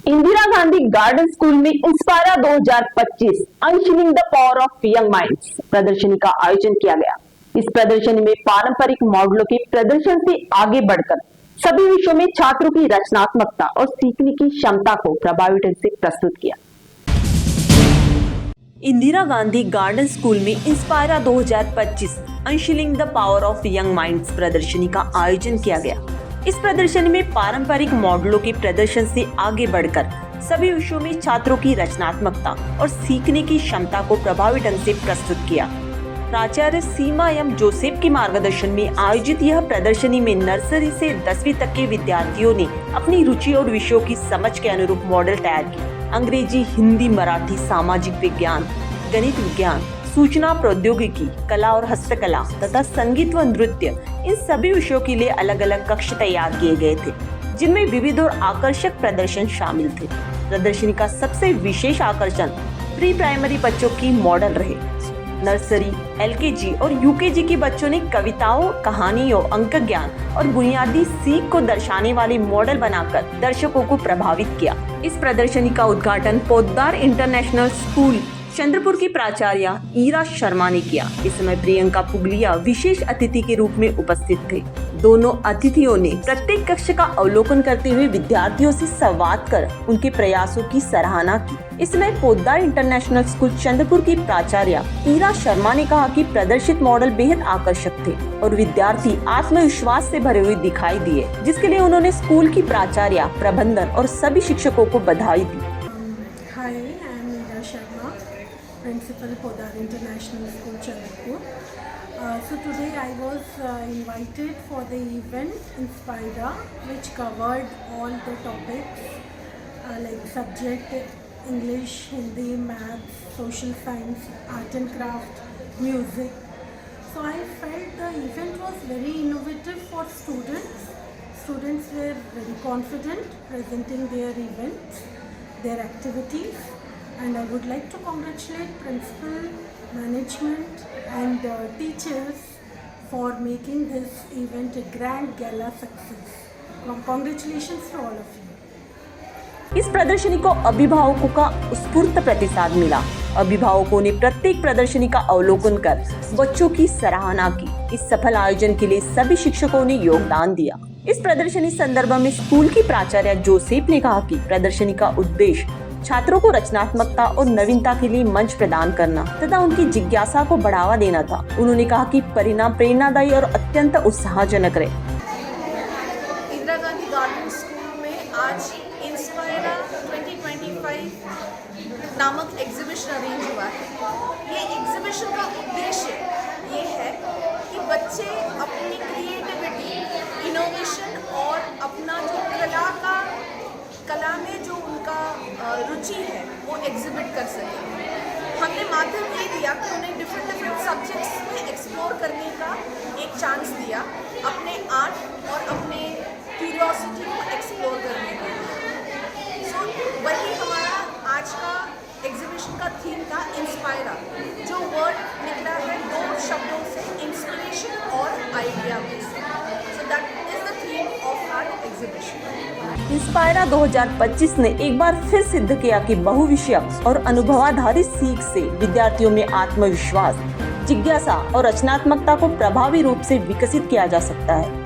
Indira Gandhi garden school में Inspira 2025 unveiling the power of young minds प्रदर्शनी का आयोजन किया गया। इस प्रदर्शनी में पारंपरिक मॉडलों के प्रदर्शन से आगे बढ़कर सभी विषयों में छात्रों की रचनात्मकता और सीखने की क्षमता को प्रभावी ढंग से प्रस्तुत किया। इंदिरा गांधी गार्डन स्कूल में Inspira 2025 unveiling the power of young minds प्रदर्शनी का आयोजन किया गया। इस प्रदर्शनी में पारंपरिक मॉडलों के प्रदर्शन से आगे बढ़कर सभी विषयों में छात्रों की रचनात्मकता और सीखने की क्षमता को प्रभावी ढंग से प्रस्तुत किया। प्राचार्य सीमा एम जोसेफ के मार्गदर्शन में आयोजित यह प्रदर्शनी में नर्सरी से 10वीं तक के विद्यार्थियों ने अपनी रुचि और विषयों की समझ के अनुरूप मॉडल तैयार किए। अंग्रेजी, हिंदी, मराठी, सामाजिक विज्ञान, गणित विज्ञान, सूचना प्रौद्योगिकी, कला और हस्तकला तथा संगीत व नृत्य, इन सभी विषयों के लिए अलग अलग कक्ष तैयार किए गए थे, जिनमें विविध और आकर्षक प्रदर्शन शामिल थे। प्रदर्शनी का सबसे विशेष आकर्षण प्री प्राइमरी बच्चों की मॉडल रहे। नर्सरी, एलकेजी और यूकेजी के बच्चों ने कविताओं, कहानियों, अंक ज्ञान और बुनियादी सीख को दर्शाने वाले मॉडल बनाकर दर्शकों को प्रभावित किया। इस प्रदर्शनी का उद्घाटन पोद्दार इंटरनेशनल स्कूल चंद्रपुर की प्राचार्य ईरा शर्मा ने किया। इस समय प्रियंका पुगलिया विशेष अतिथि के रूप में उपस्थित थे। दोनों अतिथियों ने प्रत्येक कक्ष का अवलोकन करते हुए विद्यार्थियों से संवाद कर उनके प्रयासों की सराहना की। इस समय पोद्दार इंटरनेशनल स्कूल चंद्रपुर की प्राचार्य ईरा शर्मा ने कहा कि प्रदर्शित मॉडल बेहद आकर्षक थे और विद्यार्थी आत्मविश्वास से भरे हुए दिखाई दिए, जिसके लिए उन्होंने स्कूल की प्राचार्य, प्रबंधन और सभी शिक्षकों को बधाई दी। Principal Poddar International School Chandapur. So today I was invited for the event Inspira, which covered all the topics like subject English, Hindi, Maths, Social Science, Art and Craft, Music. So I felt the event was very innovative for students. Students were very confident presenting their events, their activities. And I would like to congratulate principal, management and teachers for making this event a grand gala success. Congratulations to all of you. इस प्रदर्शनी को अभिभावकों का उत्स्फूर्त प्रतिसाद मिला। अभिभावकों ने प्रत्येक प्रदर्शनी का अवलोकन कर बच्चों की सराहना की। इस सफल आयोजन के लिए सभी शिक्षकों ने योगदान दिया। इस प्रदर्शनी संदर्भ में स्कूल की प्राचार्य जोसेफ ने कहा कि प्रदर्शनी का उद्देश्य छात्रों को रचनात्मकता और नवीनता के लिए मंच प्रदान करना तथा उनकी जिज्ञासा को बढ़ावा देना था। उन्होंने कहा कि परिणाम प्रेरणादायी और अत्यंत उत्साहजनक रहे। इंदिरा गांधी गार्डन स्कूल में आज इंस्पायरा 2025 नामक एग्जीबिशन अरेंज हुआ है। ये एग्जीबिशन का उद्देश्य ये है कि बच्चे अपनी क्रिएटिविटी, इनोवेशन और अपना जो कला में जो उनका रुचि है वो एग्जिबिट कर सकें। हमने माध्यम ये दिया कि उन्हें डिफरेंट सब्जेक्ट्स में एक्सप्लोर करने का एक चांस दिया, अपने आर्ट और अपने क्यूरियोसिटी को एक्सप्लोर करने का। सो वही हमारा आज का एग्जीबिशन का थीम था इंस्पायरा, जो वर्ड निकला है दो शब्दों से, इंस्पिरेशन और idea based. So that is the theme of our exhibition. Inspira 2025 ने एक बार फिर सिद्ध किया कि बहुविषयक और अनुभवाधारित सीख से विद्यार्थियों में आत्मविश्वास, जिज्ञासा और रचनात्मकता को प्रभावी रूप से विकसित किया जा सकता है।